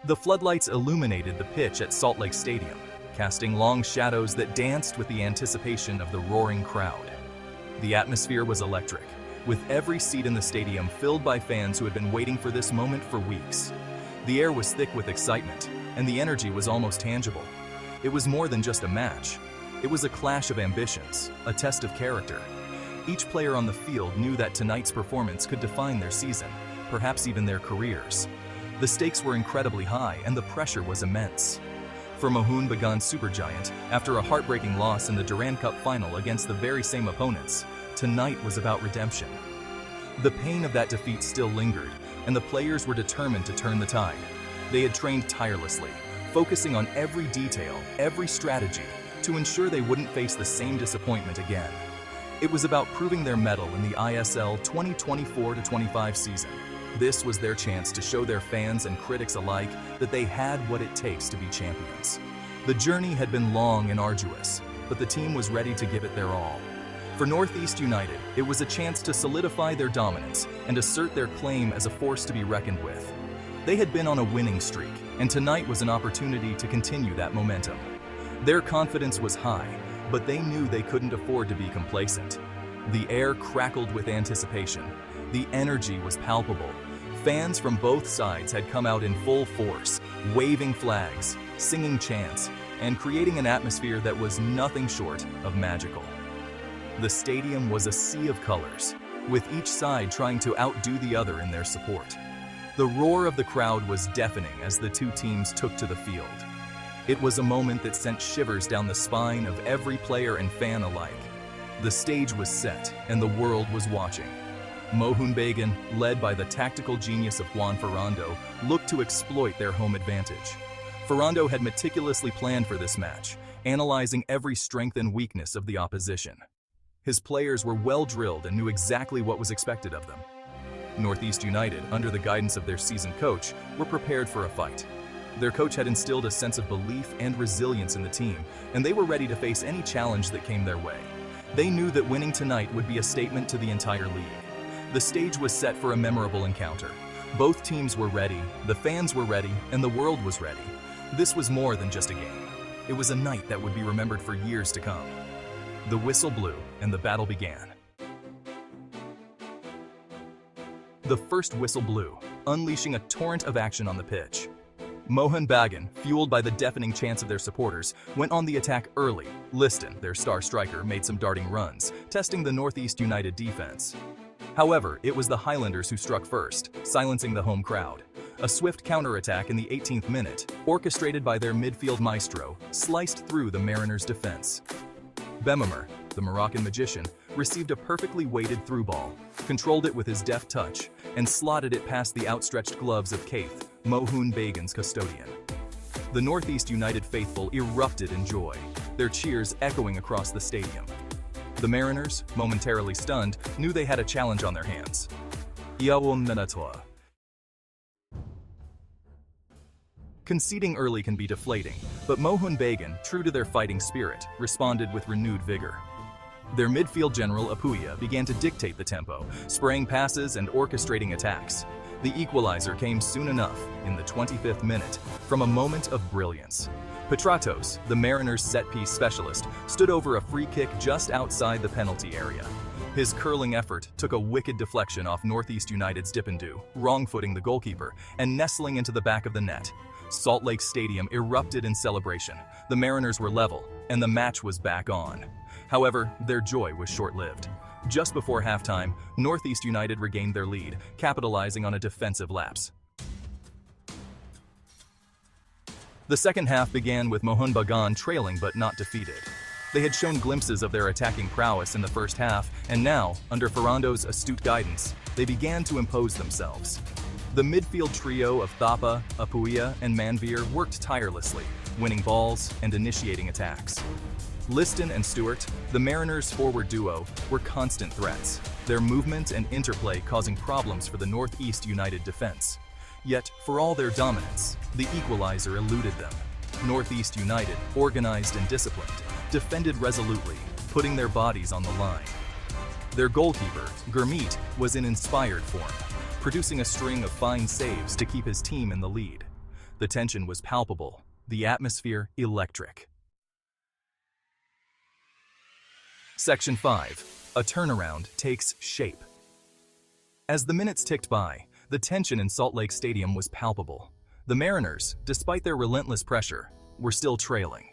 The floodlights illuminated the pitch at Salt Lake Stadium, casting long shadows that danced with the anticipation of the roaring crowd. The atmosphere was electric, with every seat in the stadium filled by fans who had been waiting for this moment for weeks. The air was thick with excitement, and the energy was almost tangible. It was more than just a match. It was a clash of ambitions, a test of character. Each player on the field knew that tonight's performance could define their season, perhaps even their careers. The stakes were incredibly high, and the pressure was immense. For Mohun Bagan Super Giant, after a heartbreaking loss in the Durand Cup final against the very same opponents, tonight was about redemption. The pain of that defeat still lingered, and the players were determined to turn the tide. They had trained tirelessly, focusing on every detail, every strategy, to ensure they wouldn't face the same disappointment again. It was about proving their mettle in the ISL 2024-25 season. This was their chance to show their fans and critics alike that they had what it takes to be champions. The journey had been long and arduous, but the team was ready to give it their all. For NorthEast United, it was a chance to solidify their dominance and assert their claim as a force to be reckoned with. They had been on a winning streak, and tonight was an opportunity to continue that momentum. Their confidence was high, but they knew they couldn't afford to be complacent. The air crackled with anticipation. The energy was palpable. Fans from both sides had come out in full force, waving flags, singing chants, and creating an atmosphere that was nothing short of magical. The stadium was a sea of colors, with each side trying to outdo the other in their support. The roar of the crowd was deafening as the two teams took to the field. It was a moment that sent shivers down the spine of every player and fan alike. The stage was set, and the world was watching. Mohun Bagan, led by the tactical genius of Juan Ferrando, looked to exploit their home advantage. Ferrando had meticulously planned for this match, analyzing every strength and weakness of the opposition. His players were well drilled and knew exactly what was expected of them. NorthEast United, under the guidance of their seasoned coach, were prepared for a fight. Their coach had instilled a sense of belief and resilience in the team, and they were ready to face any challenge that came their way. They knew that winning tonight would be a statement to the entire league. The stage was set for a memorable encounter. Both teams were ready, the fans were ready, and the world was ready. This was more than just a game. It was a night that would be remembered for years to come. The whistle blew, and the battle began. The first whistle blew, unleashing a torrent of action on the pitch. Mohun Bagan, fueled by the deafening chants of their supporters, went on the attack early. Liston, their star striker, made some darting runs, testing the NorthEast United defense. However, it was the Highlanders who struck first, silencing the home crowd. A swift counterattack in the 18th minute, orchestrated by their midfield maestro, sliced through the Mariners' defense. Glimmer, the Moroccan magician, received a perfectly weighted through ball, controlled it with his deft touch, and slotted it past the outstretched gloves of Keith, Mohun Bagan's custodian. The NorthEast United faithful erupted in joy, their cheers echoing across the stadium. The Mariners, momentarily stunned, knew they had a challenge on their hands. Conceding early can be deflating, but Mohun Bagan, true to their fighting spirit, responded with renewed vigor. Their midfield general Apuia began to dictate the tempo, spraying passes and orchestrating attacks. The equalizer came soon enough, in the 25th minute, from a moment of brilliance. Petratos, the Mariners' set-piece specialist, stood over a free kick just outside the penalty area. His curling effort took a wicked deflection off NorthEast United's dip-and-do, wrong-footing the goalkeeper, and nestling into the back of the net. Salt Lake Stadium erupted in celebration. The Mariners were level, and the match was back on. However, their joy was short-lived. Just before halftime, NorthEast United regained their lead, capitalizing on a defensive lapse. The second half began with Mohun Bagan trailing but not defeated. They had shown glimpses of their attacking prowess in the first half, and now, under Ferrando's astute guidance, they began to impose themselves. The midfield trio of Thapa, Apuia, and Manveer worked tirelessly, winning balls and initiating attacks. Liston and Stewart, the Mariners' forward duo, were constant threats, their movement and interplay causing problems for the NorthEast United defense. Yet, for all their dominance, the equalizer eluded them. NorthEast United, organized and disciplined, defended resolutely, putting their bodies on the line. Their goalkeeper, Gurmeet, was in inspired form, producing a string of fine saves to keep his team in the lead. The tension was palpable, the atmosphere electric. Section 5. A turnaround takes shape. As the minutes ticked by, the tension in Salt Lake Stadium was palpable. The Mariners, despite their relentless pressure, were still trailing.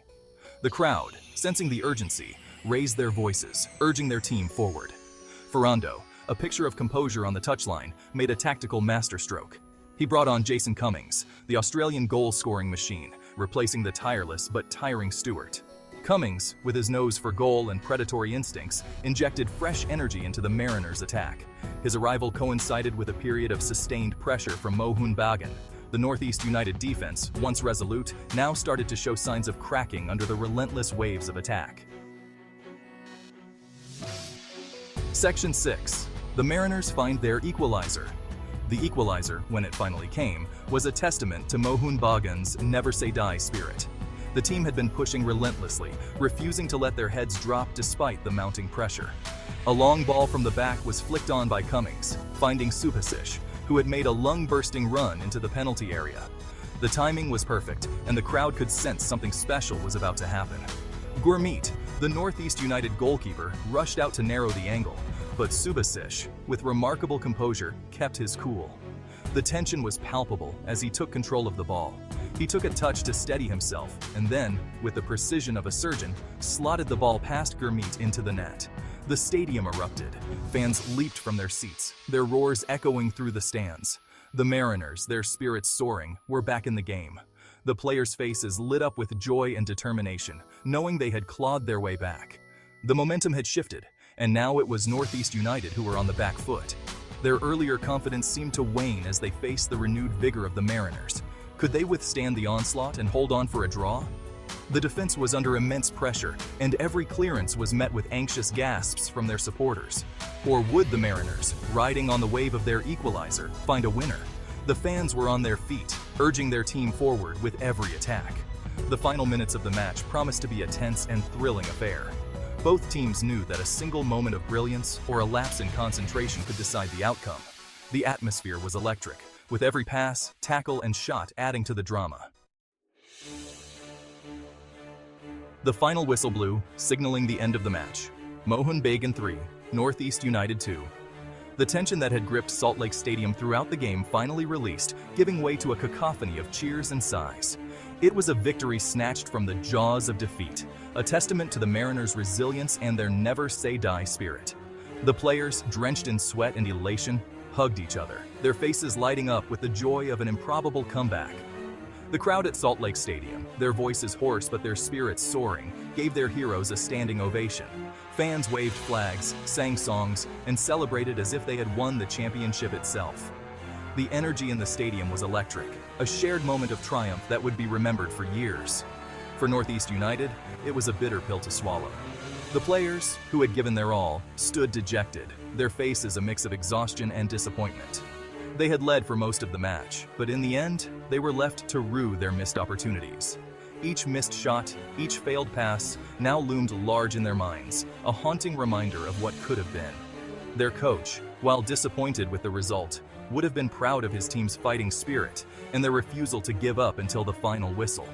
The crowd, sensing the urgency, raised their voices, urging their team forward. Ferrando, a picture of composure on the touchline, made a tactical masterstroke. He brought on Jason Cummings, the Australian goal-scoring machine, replacing the tireless but tiring Stewart. Cummings, with his nose for goal and predatory instincts, injected fresh energy into the Mariners' attack. His arrival coincided with a period of sustained pressure from Mohun Bagan. The NorthEast United defense, once resolute, now started to show signs of cracking under the relentless waves of attack. Section 6. The Mariners find their equalizer. The equalizer, when it finally came, was a testament to Mohun Bagan's never-say-die spirit. The team had been pushing relentlessly, refusing to let their heads drop despite the mounting pressure. A long ball from the back was flicked on by Cummings, finding Subasic, who had made a lung-bursting run into the penalty area. The timing was perfect, and the crowd could sense something special was about to happen. Gurmeet, the NorthEast United goalkeeper, rushed out to narrow the angle, but Subasic, with remarkable composure, kept his cool. The tension was palpable as he took control of the ball. He took a touch to steady himself, and then, with the precision of a surgeon, slotted the ball past Gurmeet into the net. The stadium erupted. Fans leaped from their seats, their roars echoing through the stands. The Mariners, their spirits soaring, were back in the game. The players' faces lit up with joy and determination, knowing they had clawed their way back. The momentum had shifted, and now it was NorthEast United who were on the back foot. Their earlier confidence seemed to wane as they faced the renewed vigor of the Mariners. Could they withstand the onslaught and hold on for a draw? The defense was under immense pressure, and every clearance was met with anxious gasps from their supporters. Or would the Mariners, riding on the wave of their equalizer, find a winner? The fans were on their feet, urging their team forward with every attack. The final minutes of the match promised to be a tense and thrilling affair. Both teams knew that a single moment of brilliance or a lapse in concentration could decide the outcome. The atmosphere was electric, with every pass, tackle, and shot adding to the drama. The final whistle blew, signaling the end of the match. Mohun Bagan 3, NorthEast United 2. The tension that had gripped Salt Lake Stadium throughout the game finally released, giving way to a cacophony of cheers and sighs. It was a victory snatched from the jaws of defeat, a testament to the Mariners' resilience and their never-say-die spirit. The players, drenched in sweat and elation, hugged each other, their faces lighting up with the joy of an improbable comeback. The crowd at Salt Lake Stadium, their voices hoarse but their spirits soaring, gave their heroes a standing ovation. Fans waved flags, sang songs, and celebrated as if they had won the championship itself. The energy in the stadium was electric, a shared moment of triumph that would be remembered for years. For NorthEast United, it was a bitter pill to swallow. The players, who had given their all, stood dejected, their faces a mix of exhaustion and disappointment. They had led for most of the match, but in the end, they were left to rue their missed opportunities. Each missed shot, each failed pass, now loomed large in their minds, a haunting reminder of what could have been. Their coach, while disappointed with the result, would have been proud of his team's fighting spirit and their refusal to give up until the final whistle.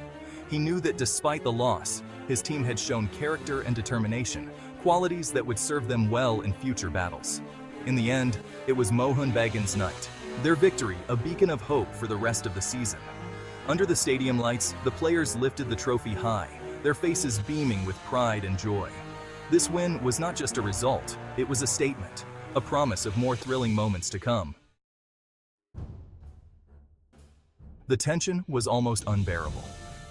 He knew that despite the loss, his team had shown character and determination, qualities that would serve them well in future battles. In the end, it was Mohun Bagan's night, their victory a beacon of hope for the rest of the season. Under the stadium lights, the players lifted the trophy high, their faces beaming with pride and joy. This win was not just a result, it was a statement, a promise of more thrilling moments to come. The tension was almost unbearable.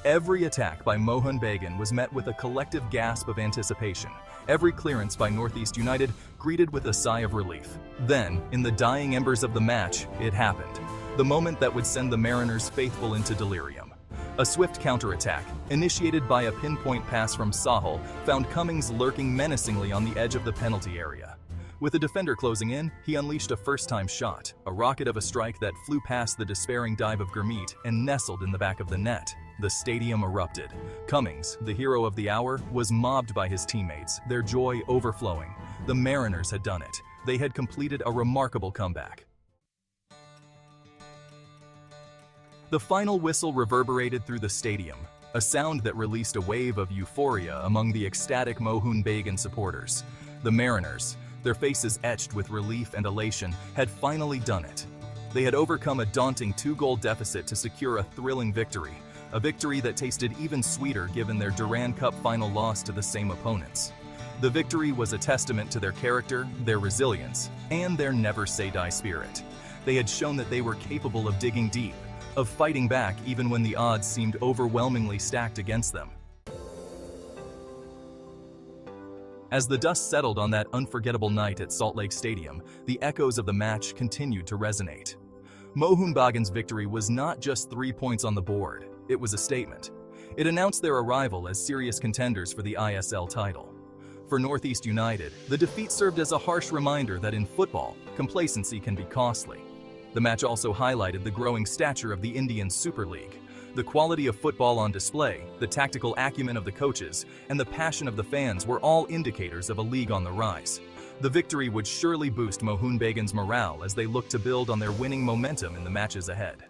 Every attack by Mohun Bagan was met with a collective gasp of anticipation. Every clearance by NorthEast United greeted with a sigh of relief. Then, in the dying embers of the match, it happened. The moment that would send the Mariners faithful into delirium. A swift counterattack, initiated by a pinpoint pass from Sahal, found Cummings lurking menacingly on the edge of the penalty area. With the defender closing in, he unleashed a first-time shot, a rocket of a strike that flew past the despairing dive of Gurmeet and nestled in the back of the net. The stadium erupted. Cummings, the hero of the hour, was mobbed by his teammates, their joy overflowing. The Mariners had done it. They had completed a remarkable comeback. The final whistle reverberated through the stadium, a sound that released a wave of euphoria among the ecstatic Mohun Bagan supporters. The Mariners, their faces etched with relief and elation, had finally done it. They had overcome a daunting 2-goal deficit to secure a thrilling victory, a victory that tasted even sweeter given their Durand Cup final loss to the same opponents. The victory was a testament to their character, their resilience, and their never-say-die spirit. They had shown that they were capable of digging deep, of fighting back even when the odds seemed overwhelmingly stacked against them. As the dust settled on that unforgettable night at Salt Lake Stadium, the echoes of the match continued to resonate. Mohun Bagan's victory was not just 3 points on the board, it was a statement. It announced their arrival as serious contenders for the ISL title. For NorthEast United, the defeat served as a harsh reminder that in football, complacency can be costly. The match also highlighted the growing stature of the Indian Super League. The quality of football on display, the tactical acumen of the coaches, and the passion of the fans were all indicators of a league on the rise. The victory would surely boost Mohun Bagan's morale as they look to build on their winning momentum in the matches ahead.